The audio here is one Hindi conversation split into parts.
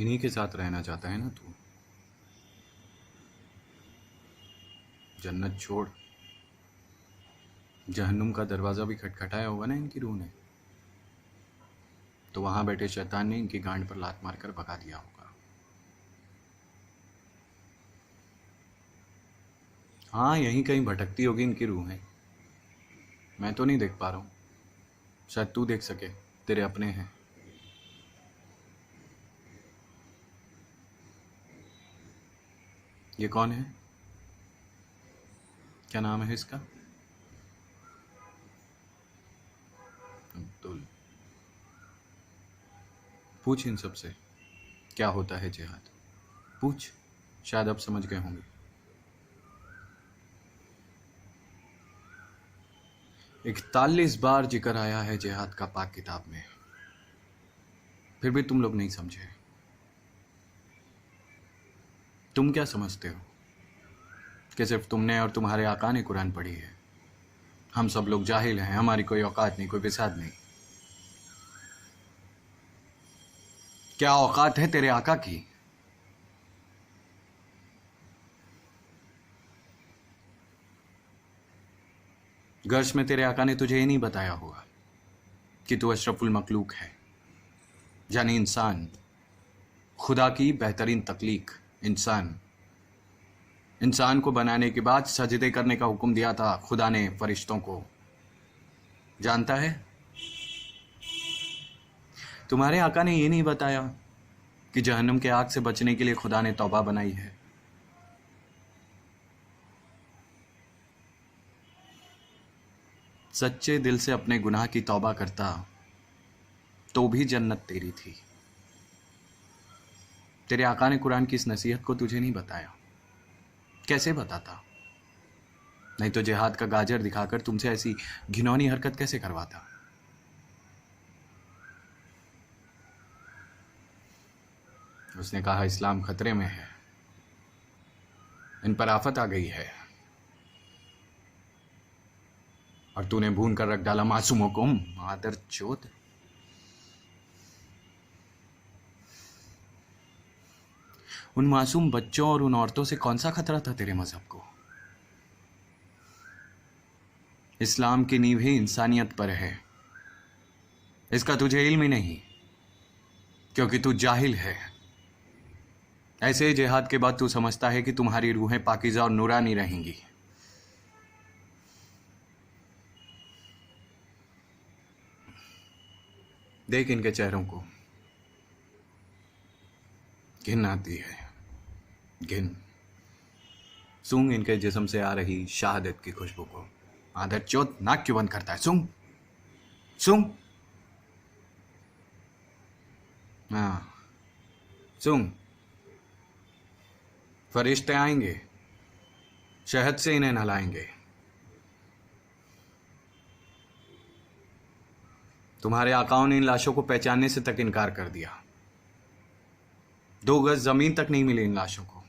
इन्हीं के साथ रहना चाहता है ना तू। जन्नत छोड़, जहन्नुम का दरवाज़ा भी खटखटाया होगा ना इनकी रूह ने, तो वहां बैठे शैतान ने इनकी गांड पर लात मारकर भगा दिया होगा। हाँ, यहीं कहीं भटकती होगी इनकी रूहें। मैं तो नहीं देख पा रहा हूं, शायद तू देख सके, तेरे अपने हैं। ये कौन है? क्या नाम है इसका? अब्दुल। पूछ इन सब से क्या होता है जिहाद। पूछ, शायद अब समझ गए होंगे। 41 बार जिक्र आया है जिहाद का पाक किताब में, फिर भी तुम लोग नहीं समझे। तुम क्या समझते हो कि सिर्फ तुमने और तुम्हारे आका ने कुरान पढ़ी है? हम सब लोग जाहिल हैं, हमारी कोई औकात नहीं, कोई बिसात नहीं। क्या औकात है तेरे आका की? गर्श में तेरे आका ने तुझे ये नहीं बताया होगा कि तू अशरफुल मखलूक है, यानी इंसान, खुदा की बेहतरीन तख्लीक। इंसान को बनाने के बाद सजदे करने का हुक्म दिया था खुदा ने फरिश्तों को, जानता है? तुम्हारे आका ने ये नहीं बताया कि जहन्नुम के आग से बचने के लिए खुदा ने तौबा बनाई है। सच्चे दिल से अपने गुनाह की तौबा करता तो भी जन्नत तेरी थी। तेरे आका ने कुरान की इस नसीहत को तुझे नहीं बताया। कैसे बताता? नहीं तो जिहाद का गाजर दिखाकर तुमसे ऐसी घिनौनी हरकत कैसे करवाता? उसने कहा इस्लाम खतरे में है, इन पर आफत आ गई है, और तूने भून कर रख डाला मासूमों को। मादर चोद। उन मासूम बच्चों और उन औरतों से कौन सा खतरा था तेरे मजहब को? इस्लाम की नींव ही इंसानियत पर है, इसका तुझे इल्म ही नहीं, क्योंकि तू जाहिल है। ऐसे ही जिहाद के बाद तू समझता है कि तुम्हारी रूहें पाकीज़ा और नूरानी रहेंगी। देख इनके चेहरों को, घिन आती है, घिन। सूंघ इनके जिस्म से आ रही शहादत की खुशबू को। आदर चोत, नाक क्यों बंद करता है? सूंघ, सूंघ। हाँ, सूंघ। फरिश्ते आएंगे, शहद से इन्हें नहलाएंगे। तुम्हारे आकाओं ने इन लाशों को पहचानने से तक इनकार कर दिया। 2 गज जमीन तक नहीं मिली इन लाशों को।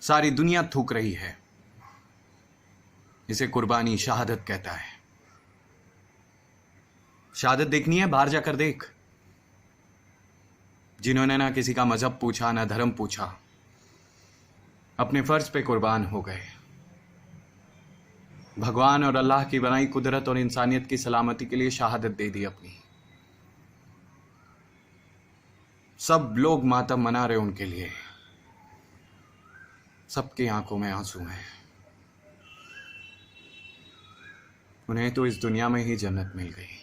सारी दुनिया थूक रही है। इसे कुर्बानी, शहादत कहता है। शहादत देखनी है? बाहर जाकर देख। जिन्होंने ना किसी का मजहब पूछा, ना धर्म पूछा, अपने फर्ज पे कुर्बान हो गए। भगवान और अल्लाह की बनाई कुदरत और इंसानियत की सलामती के लिए शहादत दे दी अपनी। सब लोग मातम मना रहे उनके लिए, सबकी आंखों में आंसू हैं। उन्हें तो इस दुनिया में ही जन्नत मिल गई।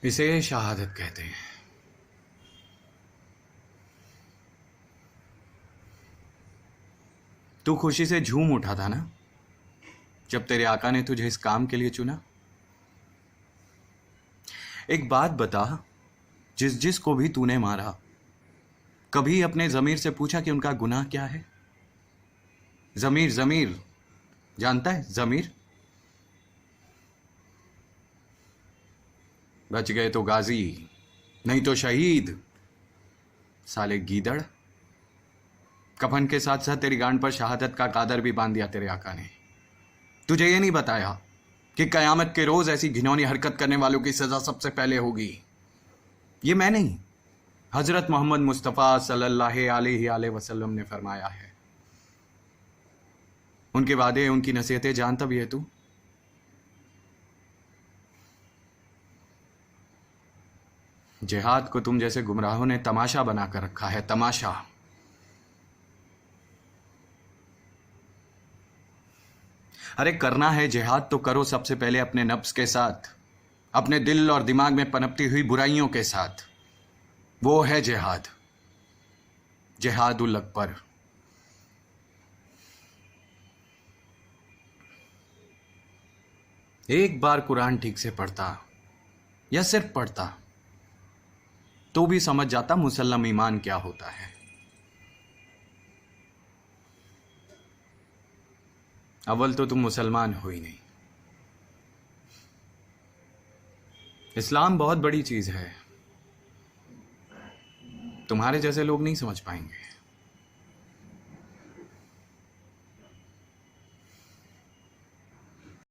इसे शहादत कहते हैं। तू खुशी से झूम उठा था ना जब तेरे आका ने तुझे इस काम के लिए चुना? एक बात बता, जिस जिस को भी तूने मारा, कभी अपने जमीर से पूछा कि उनका गुनाह क्या है? जमीर, जमीर जानता है? जमीर। बच गए तो गाजी, नहीं तो शहीद। साले गीदड़। कफन के साथ साथ तेरी गांड पर शहादत का कादर भी बांध दिया तेरे आका ने। तुझे ये नहीं बताया कि कयामत के रोज ऐसी घिनौनी हरकत करने वालों की सजा सबसे पहले होगी। ये मैं नहीं, हजरत मोहम्मद मुस्तफ़ा सल्लल्लाहु अलैहि वसल्लम ने फरमाया है। उनके वादे, उनकी नसीहतें जानता भी है तू? जिहाद को तुम जैसे गुमराहों ने तमाशा बनाकर रखा है, तमाशा। अरे करना है जिहाद तो करो सबसे पहले अपने नफ्स के साथ, अपने दिल और दिमाग में पनपती हुई बुराइयों के साथ। वो है जिहाद, जिहादुल अकबर। एक बार कुरान ठीक से पढ़ता, या सिर्फ पढ़ता, तो भी समझ जाता मुसल्लम ईमान क्या होता है। अव्वल तो तुम मुसलमान हो ही नहीं। इस्लाम बहुत बड़ी चीज है, तुम्हारे जैसे लोग नहीं समझ पाएंगे।